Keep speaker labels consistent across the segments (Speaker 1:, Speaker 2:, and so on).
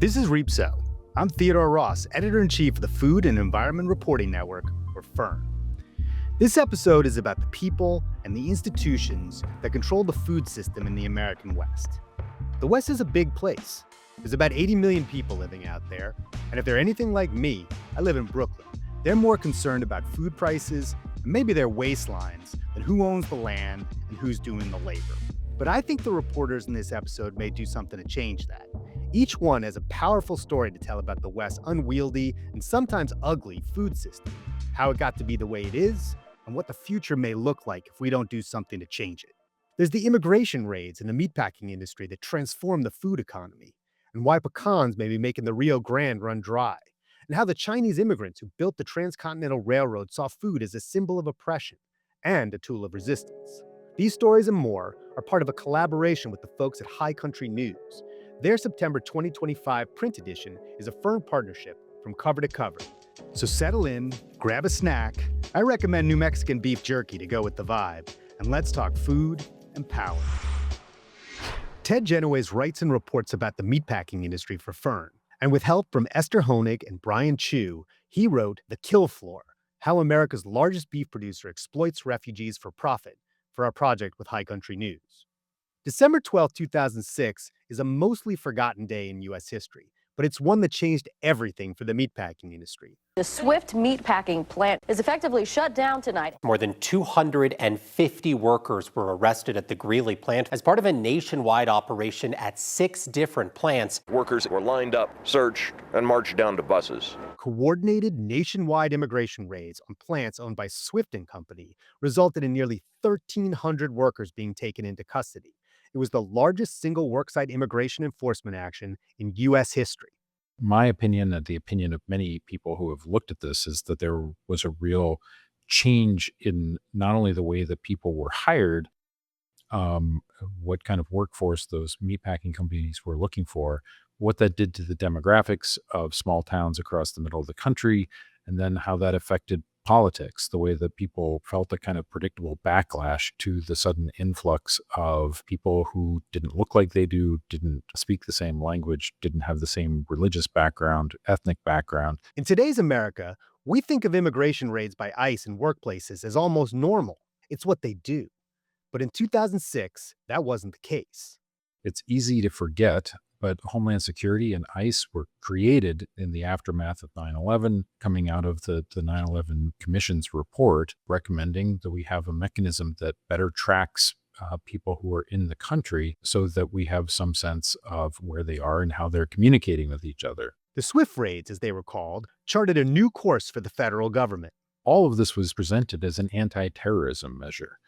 Speaker 1: This is Reapso. I'm Theodore Ross, Editor-in-Chief of the Food and Environment Reporting Network, or FERN. This episode is about the people and the institutions that control the food system in the American West. The West is a big place. There's about 80 million people living out there, and if they're anything like me, I live in Brooklyn. They're more concerned about food prices and maybe their waistlines than who owns the land and who's doing the labor. But I think the reporters in this episode may do something to change that. Each one has a powerful story to tell about the West's unwieldy and sometimes ugly food system, how it got to be the way it is, and what the future may look like if we don't do something to change it. There's the immigration raids in the meatpacking industry that transformed the food economy, and why pecans may be making the Rio Grande run dry, and how the Chinese immigrants who built the transcontinental railroad saw food as a symbol of oppression and a tool of resistance. These stories and more are part of a collaboration with the folks at High Country News. Their September 2025 print edition is a FERN partnership from cover to cover. So settle in, grab a snack. I recommend New Mexican beef jerky to go with the vibe, and let's talk food and power. Ted Genoways writes and reports about the meatpacking industry for FERN, and with help from Esther Honig and Brian Chu, he wrote The Kill Floor: How America's Largest Beef Producer Exploits Refugees for Profit for our project with High Country News. December 12, 2006 is a mostly forgotten day in U.S. history, but it's one that changed everything for the meatpacking industry.
Speaker 2: The Swift meatpacking plant is effectively shut down tonight.
Speaker 3: More than 250 workers were arrested at the Greeley plant as part of a nationwide operation at 6 different plants.
Speaker 4: Workers were lined up, searched, and marched down to buses.
Speaker 1: Coordinated nationwide immigration raids on plants owned by Swift & Company resulted in nearly 1,300 workers being taken into custody. It was the largest single worksite immigration enforcement action in U.S. history.
Speaker 5: My opinion, and the opinion of many people who have looked at this, is that there was a real change in not only the way that people were hired, what kind of workforce those meatpacking companies were looking for, what that did to the demographics of small towns across the middle of the country, and then how that affected politics, the way that people felt a kind of predictable backlash to the sudden influx of people who didn't look like they do, didn't speak the same language, didn't have the same religious background, ethnic background.
Speaker 1: In today's America, we think of immigration raids by ICE in workplaces as almost normal. It's what they do. But in 2006, that wasn't the case.
Speaker 5: It's easy to forget, but Homeland Security and ICE were created in the aftermath of 9/11, coming out of the 9/11 Commission's report, recommending that we have a mechanism that better tracks people who are in the country so that we have some sense of where they are and how they're communicating with each other.
Speaker 1: The Swift raids, as they were called, charted a new course for the federal government.
Speaker 5: All of this was presented as an anti-terrorism measure.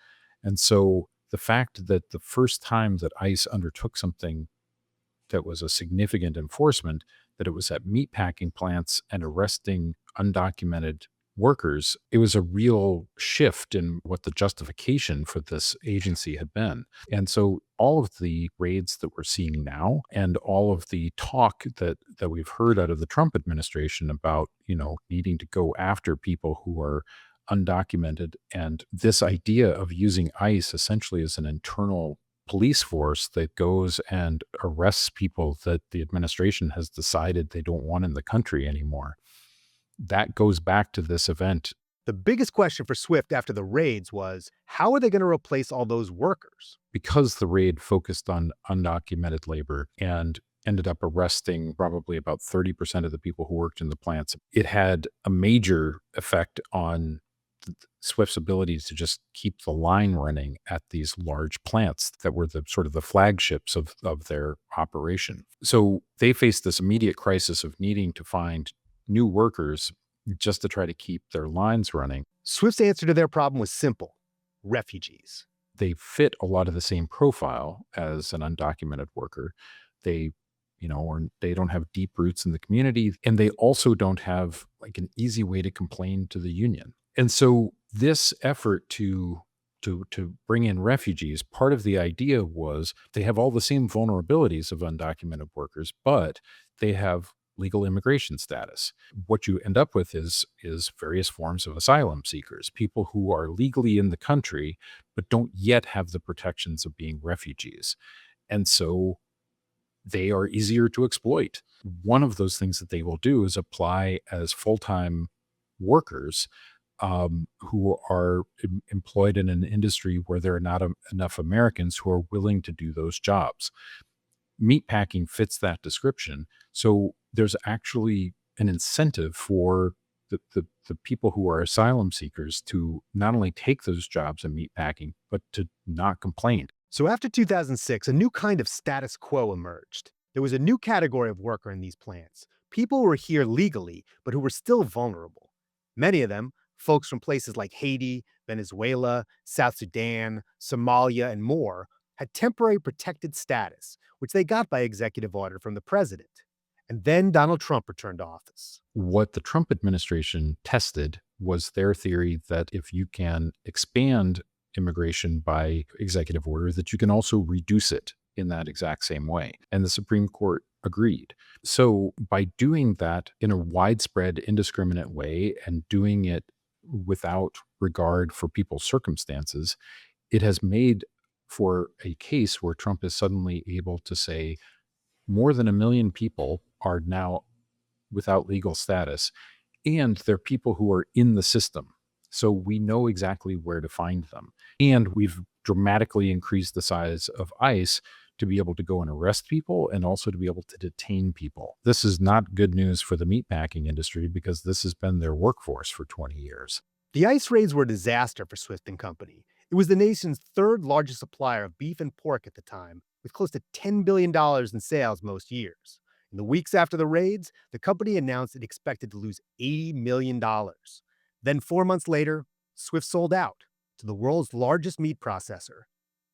Speaker 5: And so the fact that the first time that ICE undertook something that was a significant enforcement, that it was at meatpacking plants and arresting undocumented workers, it was a real shift in what the justification for this agency had been. And so all of the raids that we're seeing now and all of the talk that we've heard out of the Trump administration about, needing to go after people who are undocumented, and this idea of using ICE essentially as an internal police force that goes and arrests people that the administration has decided they don't want in the country anymore. That goes back to this event.
Speaker 1: The biggest question for Swift after the raids was, how are they going to replace all those workers?
Speaker 5: Because the raid focused on undocumented labor and ended up arresting probably about 30% of the people who worked in the plants, it had a major effect on Swift's ability to just keep the line running at these large plants that were the sort of the flagships of their operation. So they faced this immediate crisis of needing to find new workers just to try to keep their lines running.
Speaker 1: Swift's answer to their problem was simple: refugees.
Speaker 5: They fit a lot of the same profile as an undocumented worker. They they don't have deep roots in the community, and they also don't have like an easy way to complain to the union. And so this effort to bring in refugees, part of the idea was they have all the same vulnerabilities of undocumented workers, but they have legal immigration status. What you end up with is various forms of asylum seekers, people who are legally in the country, but don't yet have the protections of being refugees. And so they are easier to exploit. One of those things that they will do is apply as full-time workers who are employed in an industry where there are not enough Americans who are willing to do those jobs. Meatpacking fits that description. So there's actually an incentive for the people who are asylum seekers to not only take those jobs in meatpacking, but to not complain.
Speaker 1: So after 2006, a new kind of status quo emerged. There was a new category of worker in these plants. People who were here legally, but who were still vulnerable. Many of them, folks from places like Haiti, Venezuela, South Sudan, Somalia, and more, had temporary protected status, which they got by executive order from the president. And then Donald Trump returned to office.
Speaker 5: What the Trump administration tested was their theory that if you can expand immigration by executive order, that you can also reduce it in that exact same way. And the Supreme Court agreed. So by doing that in a widespread, indiscriminate way and doing it without regard for people's circumstances, it has made for a case where Trump is suddenly able to say more than 1 million people are now without legal status, and they're people who are in the system. So we know exactly where to find them. And we've dramatically increased the size of ICE to be able to go and arrest people and also to be able to detain people. This is not good news for the meatpacking industry because this has been their workforce for 20 years.
Speaker 1: The ICE raids were a disaster for Swift and Company. It was the nation's third largest supplier of beef and pork at the time, with close to $10 billion in sales most years. In the weeks after the raids, the company announced it expected to lose $80 million. Then 4 months later, Swift sold out to the world's largest meat processor,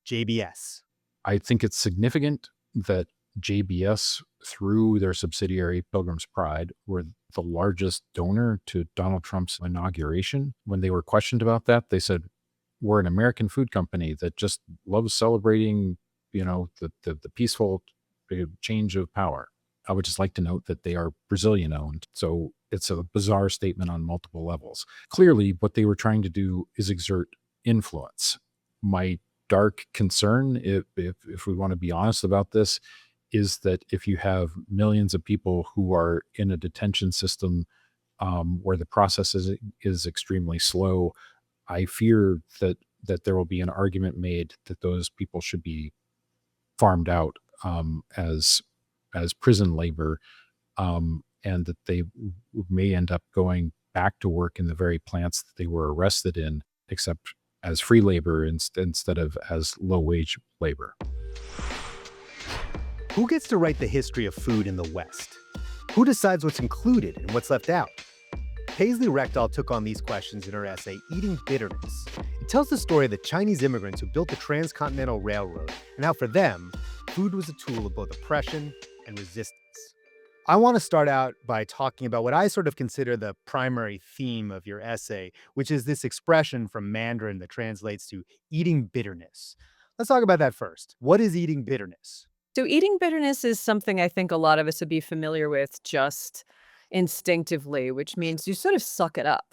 Speaker 1: JBS.
Speaker 5: I think it's significant that JBS, through their subsidiary Pilgrim's Pride, were the largest donor to Donald Trump's inauguration. When they were questioned about that, they said, we're an American food company that just loves celebrating, the peaceful change of power. I would just like to note that they are Brazilian owned. So it's a bizarre statement on multiple levels. Clearly, what they were trying to do is exert influence. My dark concern, if we want to be honest about this, is that if you have millions of people who are in a detention system where the process is extremely slow, I fear that there will be an argument made that those people should be farmed out as prison labor, and that they may end up going back to work in the very plants that they were arrested in, except as free labor instead of as low-wage labor.
Speaker 1: Who gets to write the history of food in the West? Who decides what's included and what's left out? Paisley Rekdal took on these questions in her essay, Eating Bitterness. It tells the story of the Chinese immigrants who built the Transcontinental Railroad and how for them, food was a tool of both oppression and resistance. I want to start out by talking about what I sort of consider the primary theme of your essay, which is this expression from Mandarin that translates to eating bitterness. Let's talk about that first. What is eating bitterness?
Speaker 6: So eating bitterness is something I think a lot of us would be familiar with just instinctively, which means you sort of suck it up.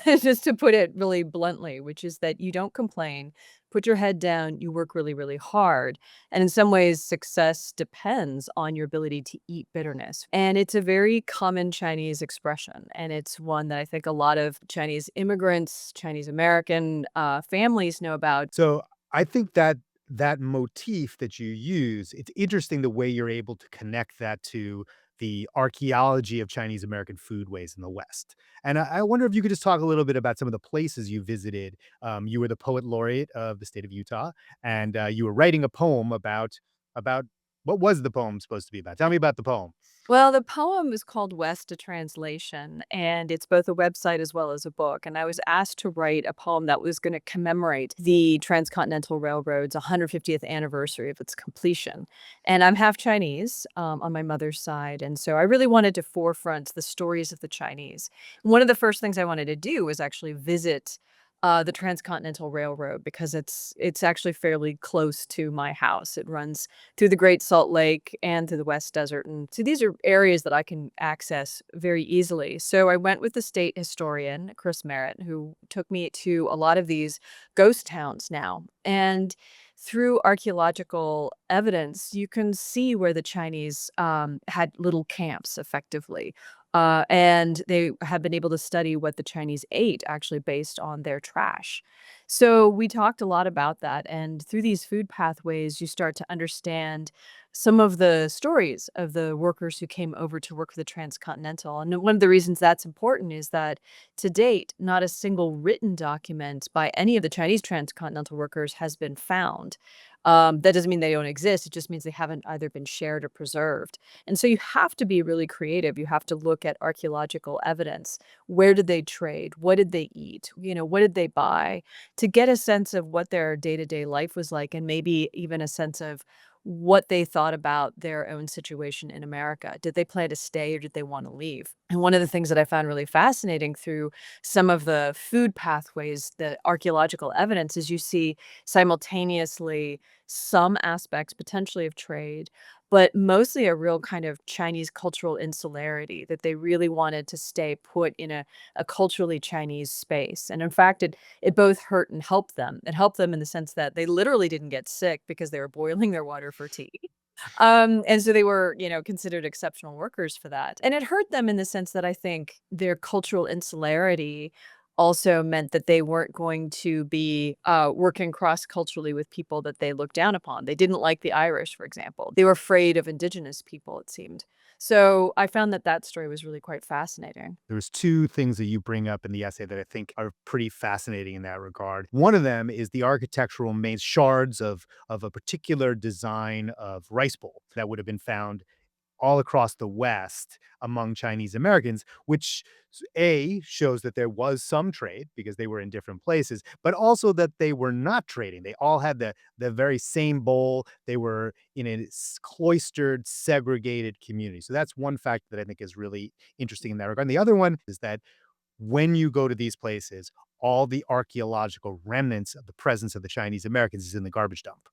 Speaker 6: Just to put it really bluntly, which is that you don't complain, put your head down, you work really, really hard. And in some ways, success depends on your ability to eat bitterness. And it's a very common Chinese expression. And it's one that I think a lot of Chinese immigrants, Chinese American families know about.
Speaker 1: So I think that motif that you use, it's interesting the way you're able to connect that to the archaeology of Chinese American foodways in the West. And I wonder if you could just talk a little bit about some of the places you visited. You were the poet laureate of the state of Utah, and you were writing a poem about what was the poem supposed to be about? Tell me about the poem.
Speaker 6: Well, the poem is called West, a Translation, and it's both a website as well as a book. And I was asked to write a poem that was going to commemorate the Transcontinental Railroad's 150th anniversary of its completion. And I'm half Chinese on my mother's side. And so I really wanted to forefront the stories of the Chinese. One of the first things I wanted to do was actually visit the Transcontinental Railroad because it's actually fairly close to my house. It runs through the Great Salt Lake and through the West Desert. And so these are areas that I can access very easily. So I went with the state historian, Chris Merritt, who took me to a lot of these ghost towns now. And through archaeological evidence, you can see where the Chinese had little camps effectively. And they have been able to study what the Chinese ate actually based on their trash. So we talked a lot about that. And through these food pathways, you start to understand some of the stories of the workers who came over to work for the transcontinental. And one of the reasons that's important is that to date, not a single written document by any of the Chinese transcontinental workers has been found. That doesn't mean they don't exist. It just means they haven't either been shared or preserved. And so you have to be really creative. You have to look at archaeological evidence. Where did they trade? What did they eat? What did they buy? To get a sense of what their day-to-day life was like, and maybe even a sense of what they thought about their own situation in America. Did they plan to stay or did they want to leave? And one of the things that I found really fascinating through some of the food pathways, the archaeological evidence, is you see simultaneously some aspects potentially of trade, but mostly a real kind of Chinese cultural insularity that they really wanted to stay put in a culturally Chinese space. And in fact, it both hurt and helped them. It helped them in the sense that they literally didn't get sick because they were boiling their water for tea. And so they were, considered exceptional workers for that. And it hurt them in the sense that I think their cultural insularity also meant that they weren't going to be working cross-culturally with people that they looked down upon. They didn't like the Irish, for example. They were afraid of indigenous people, it seemed. So I found that story was really quite fascinating.
Speaker 1: There's two things that you bring up in the essay that I think are pretty fascinating in that regard. One of them is the architectural remains, shards of a particular design of rice bowl that would have been found all across the West among Chinese Americans, which A, shows that there was some trade because they were in different places, but also that they were not trading. They all had the very same bowl. They were in a cloistered, segregated community. So that's one fact that I think is really interesting in that regard. And the other one is that when you go to these places, all the archaeological remnants of the presence of the Chinese Americans is in the garbage dump.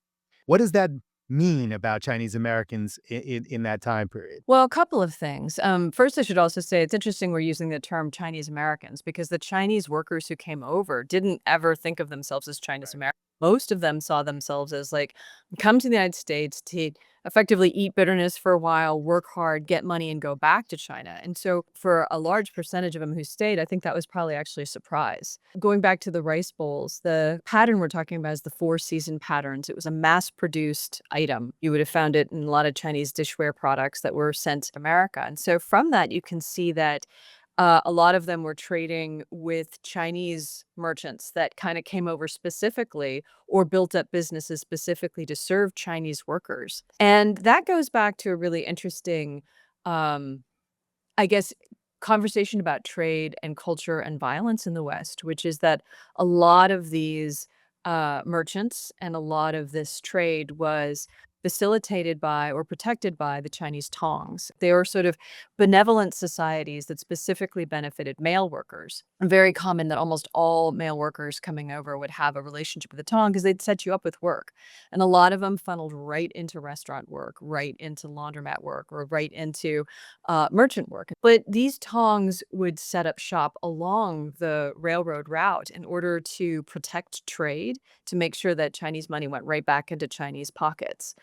Speaker 1: What does that mean about Chinese Americans in that time period?
Speaker 6: Well, a couple of things. First, I should also say it's interesting we're using the term Chinese Americans because the Chinese workers who came over didn't ever think of themselves as Chinese Americans. Most of them saw themselves as like, come to the United States to effectively eat bitterness for a while, work hard, get money, and go back to China. And so, for a large percentage of them who stayed, I think that was probably actually a surprise. Going back to the rice bowls, the pattern we're talking about is the Four Season patterns. It was a mass produced item. You would have found it in a lot of Chinese dishware products that were sent to America. And so, from that, you can see that a lot of them were trading with Chinese merchants that kind of came over specifically or built up businesses specifically to serve Chinese workers. And that goes back to a really interesting, um, I guess, conversation about trade and culture and violence in the West, which is that a lot of these merchants and a lot of this trade was facilitated by or protected by the Chinese Tongs. They were sort of benevolent societies that specifically benefited male workers. Very common that almost all male workers coming over would have a relationship with the Tong because they'd set you up with work. And a lot of them funneled right into restaurant work, right into laundromat work, or right into merchant work. But these Tongs would set up shop along the railroad route in order to protect trade, to make sure that Chinese money went right back into Chinese pockets.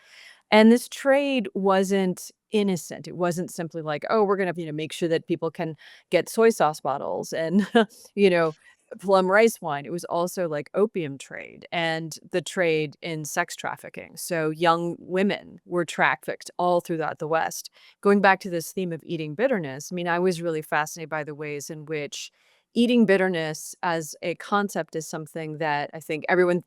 Speaker 6: And this trade wasn't innocent. It wasn't simply like, oh, we're going to, make sure that people can get soy sauce bottles and, you know, plum rice wine. It was also like opium trade and the trade in sex trafficking. So young women were trafficked all throughout the West. Going back to this theme of eating bitterness, I was really fascinated by the ways in which eating bitterness as a concept is something that I think everyone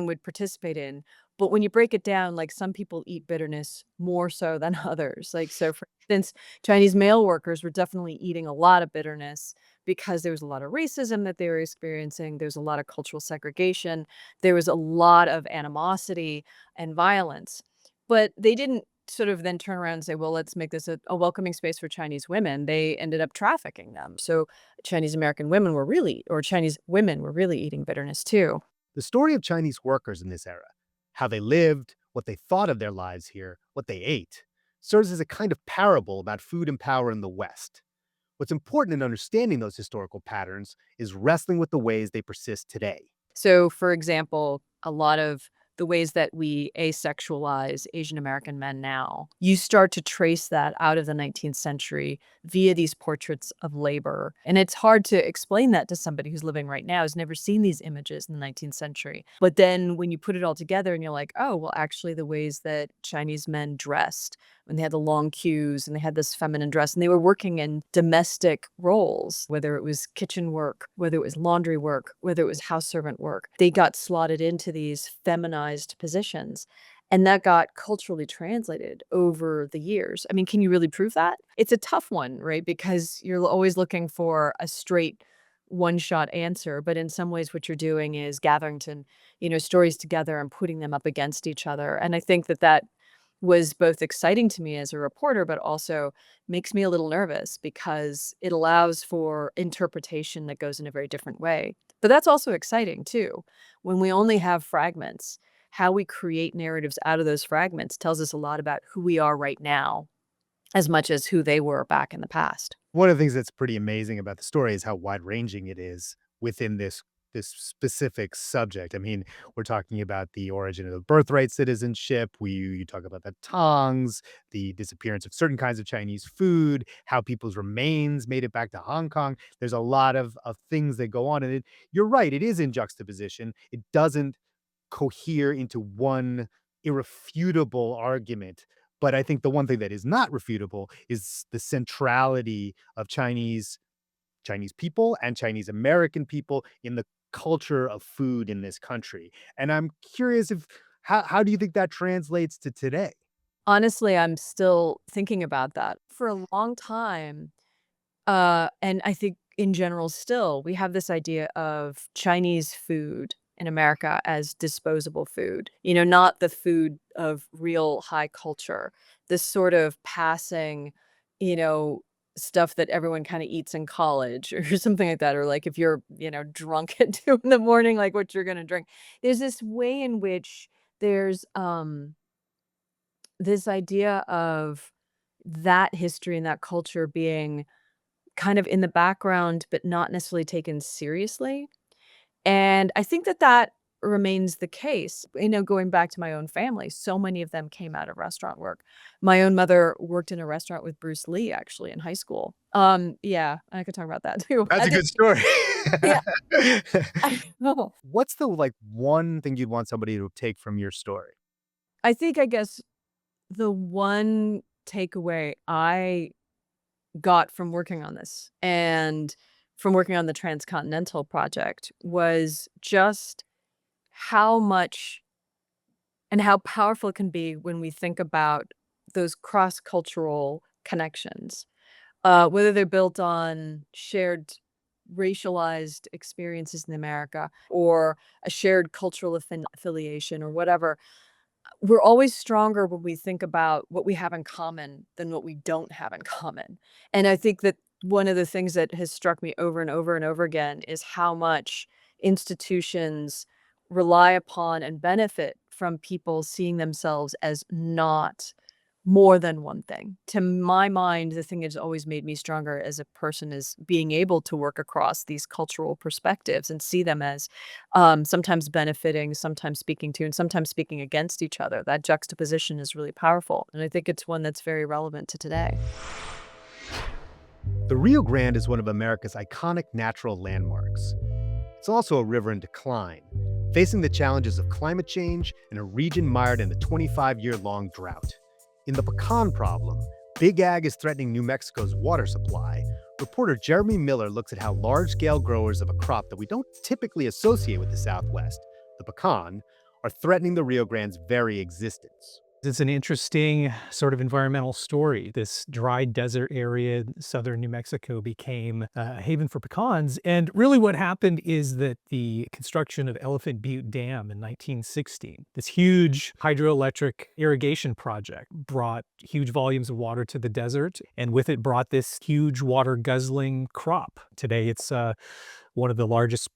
Speaker 6: would participate in. But when you break it down, like some people eat bitterness more so than others. Like, so for instance, Chinese male workers were definitely eating a lot of bitterness because there was a lot of racism that they were experiencing. There was a lot of cultural segregation. There was a lot of animosity and violence. But they didn't sort of then turn around and say, well, let's make this a welcoming space for Chinese women. They ended up trafficking them. So Chinese American women were really, or Chinese women were really eating bitterness too.
Speaker 1: The story of Chinese workers in this era, how they lived, what they thought of their lives here, what they ate, serves as a kind of parable about food and power in the West. What's important in understanding those historical patterns is wrestling with the ways they persist today.
Speaker 6: So, for example, a lot of the ways that we asexualize Asian American men now. You start to trace that out of the 19th century via these portraits of labor. And it's hard to explain that to somebody who's living right now, who's never seen these images in the 19th century. But then when you put it all together and you're like, oh, well, actually, the ways that Chinese men dressed, when they had the long queues and they had this feminine dress and they were working in domestic roles, whether it was kitchen work, whether it was laundry work, whether it was house servant work, they got slotted into these feminized positions. And that got culturally translated over the years. I mean, can you really prove that? It's a tough one, right? Because you're always looking for a straight one-shot answer. But in some ways, what you're doing is gathering stories together and putting them up against each other. And I think that was both exciting to me as a reporter, but also makes me a little nervous because it allows for interpretation that goes in a very different way. But that's also exciting too. When we only have fragments, how we create narratives out of those fragments tells us a lot about who we are right now, as much as who they were back in the past.
Speaker 1: One of the things that's pretty amazing about the story is how wide-ranging it is within this specific subject. I mean, we're talking about the origin of birthright citizenship. You talk about the Tongs, the disappearance of certain kinds of Chinese food, how people's remains made it back to Hong Kong. There's a lot of things that go on, and you're right, it is in juxtaposition. It doesn't cohere into one irrefutable argument. But I think the one thing that is not refutable is the centrality of Chinese people and Chinese American people in the culture of food in this country. And I'm curious if how do you think that translates to today?
Speaker 6: Honestly, I'm still thinking about that. For a long time, and I think in general still, we have this idea of Chinese food in America as disposable food, not the food of real high culture, this sort of passing, you know, stuff that everyone kind of eats in college or something like that. Or like if you're, drunk at 2 in the morning, like what you're going to drink. There's this way in which there's this idea of that history and that culture being kind of in the background, but not necessarily taken seriously. And I think that remains the case. Going back to my own family, so many of them came out of restaurant work. My own mother worked in a restaurant with Bruce Lee actually in high school. Yeah, I could talk about that too.
Speaker 1: That's
Speaker 6: I
Speaker 1: a
Speaker 6: think
Speaker 1: good story.
Speaker 6: yeah. I know.
Speaker 1: What's the like one thing you'd want somebody to take from your story?
Speaker 6: I guess the one takeaway I got from working on this and from working on the Transcontinental Project was just how much and how powerful it can be when we think about those cross-cultural connections, whether they're built on shared racialized experiences in America or a shared cultural affiliation or whatever. We're always stronger when we think about what we have in common than what we don't have in common. And I think that one of the things that has struck me over and over and over again is how much institutions rely upon and benefit from people seeing themselves as not more than one thing. To my mind, the thing that's always made me stronger as a person is being able to work across these cultural perspectives and see them as sometimes benefiting, sometimes speaking to, and sometimes speaking against each other. That juxtaposition is really powerful. And I think it's one that's very relevant to today.
Speaker 1: The Rio Grande is one of America's iconic natural landmarks. It's also a river in decline, facing the challenges of climate change and a region mired in a 25-year-long drought. In the pecan problem, Big Ag is threatening New Mexico's water supply. Reporter Jeremy Miller looks at how large-scale growers of a crop that we don't typically associate with the Southwest, the pecan, are threatening the Rio Grande's very existence.
Speaker 7: It's an interesting sort of environmental story. This dry desert area in southern New Mexico became a haven for pecans. And really what happened is that the construction of Elephant Butte Dam in 1916, this huge hydroelectric irrigation project, brought huge volumes of water to the desert. And with it brought this huge water guzzling crop. Today it's one of the largest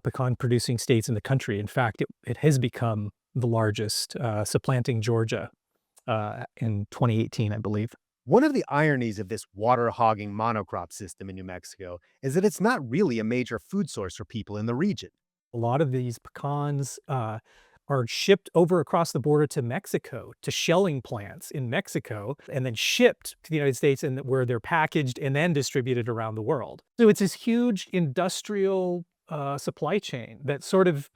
Speaker 7: pecan producing states in the country. In fact, it has become the largest, supplanting Georgia in 2018, I believe.
Speaker 1: One of the ironies of this water-hogging monocrop system in New Mexico is that it's not really a major food source for people in the region.
Speaker 7: A lot of these pecans are shipped over across the border to Mexico, to shelling plants in Mexico, and then shipped to the United States, and where they're packaged and then distributed around the world. So it's this huge industrial supply chain that sort of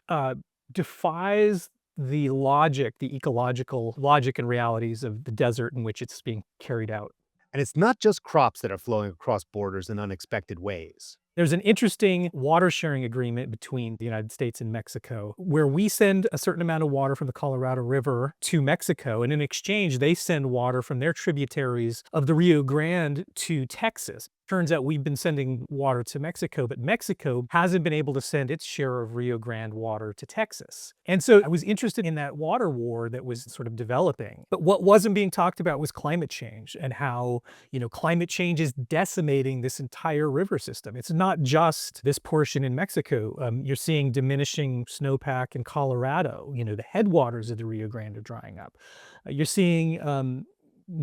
Speaker 7: defies the logic, the ecological logic and realities of the desert in which it's being carried out.
Speaker 1: And it's not just crops that are flowing across borders in unexpected ways.
Speaker 7: There's an interesting water sharing agreement between the United States and Mexico, where we send a certain amount of water from the Colorado River to Mexico, and in exchange, they send water from their tributaries of the Rio Grande to Texas. Turns out we've been sending water to Mexico, but Mexico hasn't been able to send its share of Rio Grande water to Texas. And so I was interested in that water war that was sort of developing. But what wasn't being talked about was climate change, and how, climate change is decimating this entire river system. It's not just this portion in Mexico. You're seeing diminishing snowpack in Colorado. The headwaters of the Rio Grande are drying up. You're seeing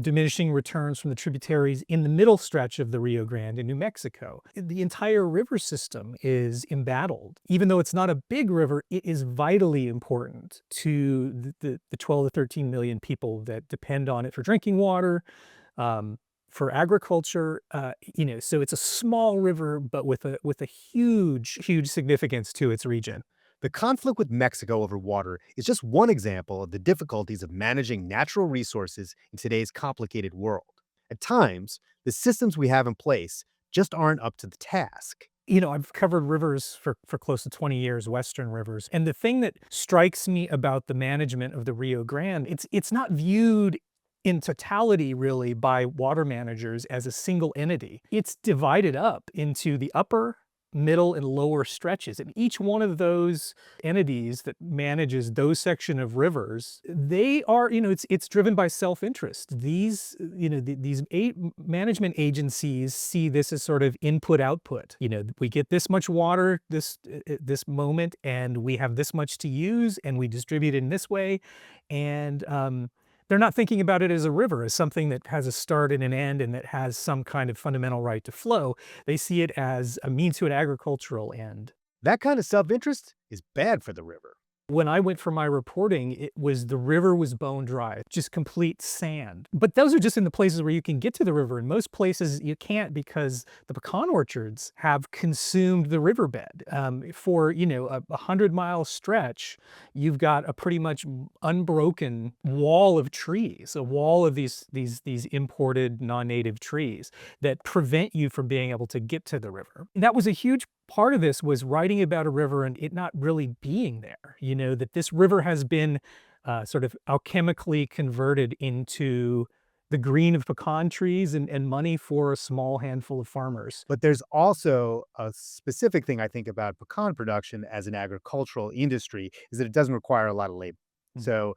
Speaker 7: diminishing returns from the tributaries in the middle stretch of the Rio Grande in New Mexico. The entire river system is embattled. Even though it's not a big river, it is vitally important to the 12 to 13 million people that depend on it for drinking water, for agriculture. So it's a small river, but with a huge, huge significance to its region.
Speaker 1: The conflict with Mexico over water is just one example of the difficulties of managing natural resources in today's complicated world. At times, the systems we have in place just aren't up to the task.
Speaker 7: I've covered rivers for close to 20 years, Western rivers. And the thing that strikes me about the management of the Rio Grande, it's not viewed in totality, really, by water managers as a single entity. It's divided up into the upper, middle, and lower stretches. And each one of those entities that manages those section of rivers, they are, it's driven by self-interest. These, these management agencies see this as sort of input-output. We get this much water this moment, and we have this much to use, and we distribute it in this way. And they're not thinking about it as a river, as something that has a start and an end and that has some kind of fundamental right to flow. They see it as a means to an agricultural end.
Speaker 1: That kind of self-interest is bad for the river.
Speaker 7: When I went for my reporting, the river was bone dry, just complete sand. But those are just in the places where you can get to the river. In most places, you can't, because the pecan orchards have consumed the riverbed. For, a 100-mile stretch, you've got a pretty much unbroken wall of trees, a wall of these imported non-native trees that prevent you from being able to get to the river. And that was a huge part of this, was writing about a river and it not really being there. That this river has been sort of alchemically converted into the green of pecan trees and money for a small handful of farmers.
Speaker 1: But there's also a specific thing I think about pecan production as an agricultural industry, is that it doesn't require a lot of labor. So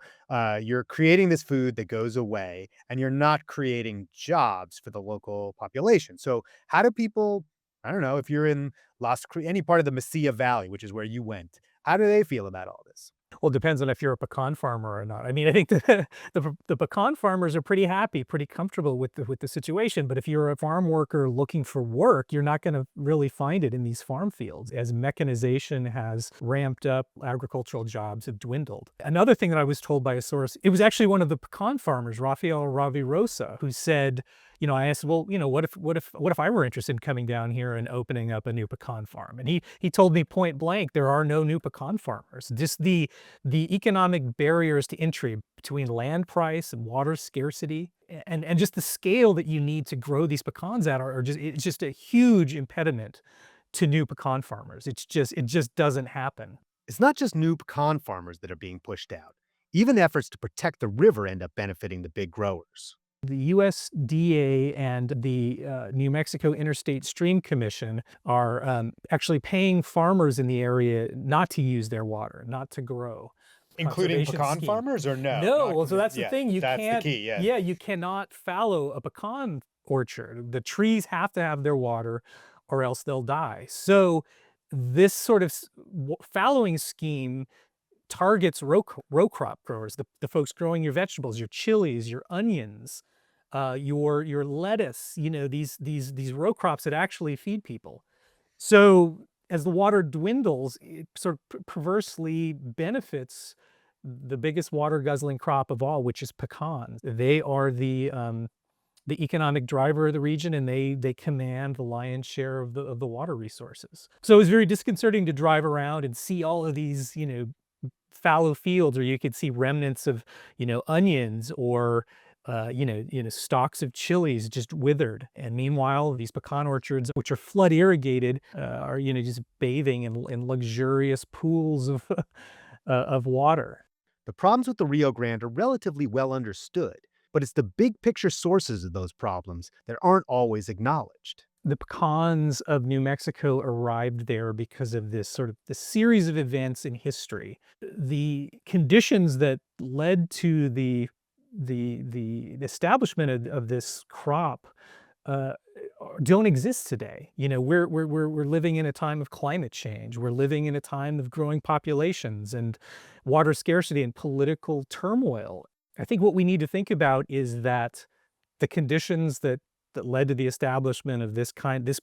Speaker 1: you're creating this food that goes away, and you're not creating jobs for the local population. So how do people, I don't know, if you're in any part of the Mesilla Valley, which is where you went, how do they feel about all this?
Speaker 7: Well, it depends on if you're a pecan farmer or not. I mean, I think the pecan farmers are pretty happy, pretty comfortable with the situation. But if you're a farm worker looking for work, you're not going to really find it in these farm fields. As mechanization has ramped up, agricultural jobs have dwindled. Another thing that I was told by a source, it was actually one of the pecan farmers, Rafael Ravirosa, who said, I asked, well, what if I were interested in coming down here and opening up a new pecan farm? And he told me point blank, there are no new pecan farmers. Just the economic barriers to entry between land price and water scarcity, and just the scale that you need to grow these pecans at it's just a huge impediment to new pecan farmers. It just doesn't happen.
Speaker 1: It's not just new pecan farmers that are being pushed out. Even efforts to protect the river end up benefiting the big growers.
Speaker 7: The USDA and the New Mexico Interstate Stream Commission are actually paying farmers in the area not to use their water, not to grow.
Speaker 1: Including pecan farmers or no?
Speaker 7: No, well, so that's the thing.
Speaker 1: That's the key, yeah.
Speaker 7: You cannot fallow a pecan orchard. The trees have to have their water or else they'll die. So this sort of fallowing scheme targets row crop growers, the folks growing your vegetables, your chilies, your onions, your lettuce, these row crops that actually feed people. So as the water dwindles, it sort of perversely benefits the biggest water guzzling crop of all, which is pecans. They are the economic driver of the region, and they command the lion's share of the water resources. So it was very disconcerting to drive around and see all of these, fallow fields, or you could see remnants of, onions or stalks of chilies just withered. And meanwhile, these pecan orchards, which are flood irrigated, are just bathing in luxurious pools of of water.
Speaker 1: The problems with the Rio Grande are relatively well understood, but it's the big picture sources of those problems that aren't always acknowledged.
Speaker 7: The pecans of New Mexico arrived there because of this series of events in history. The conditions that led to the establishment of this crop don't exist today. We're living in a time of climate change. We're living in a time of growing populations and water scarcity and political turmoil. I think what we need to think about is that the conditions that led to the establishment of this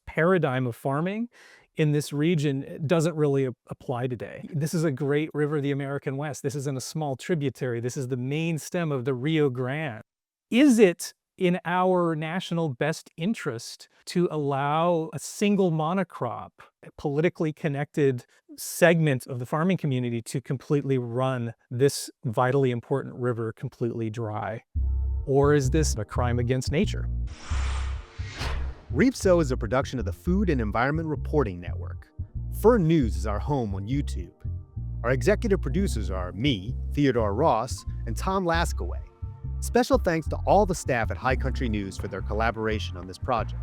Speaker 7: paradigm of farming in this region doesn't really apply today. This is a great river, the American West. This isn't a small tributary. This is the main stem of the Rio Grande. Is it in our national best interest to allow a single monocrop, a politically connected segment of the farming community, to completely run this vitally important river completely dry? Or is this a crime against nature?
Speaker 1: REAPSO is a production of the Food and Environment Reporting Network. FERN News is our home on YouTube. Our executive producers are me, Theodore Ross, and Tom Laskaway. Special thanks to all the staff at High Country News for their collaboration on this project.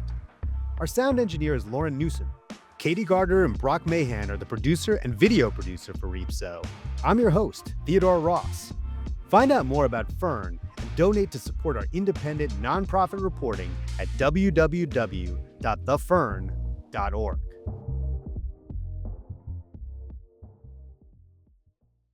Speaker 1: Our sound engineer is Lauren Newsom. Katie Gardner and Brock Mahan are the producer and video producer for REAPSO. I'm your host, Theodore Ross. Find out more about FERN and donate to support our independent nonprofit reporting at www.thefern.org.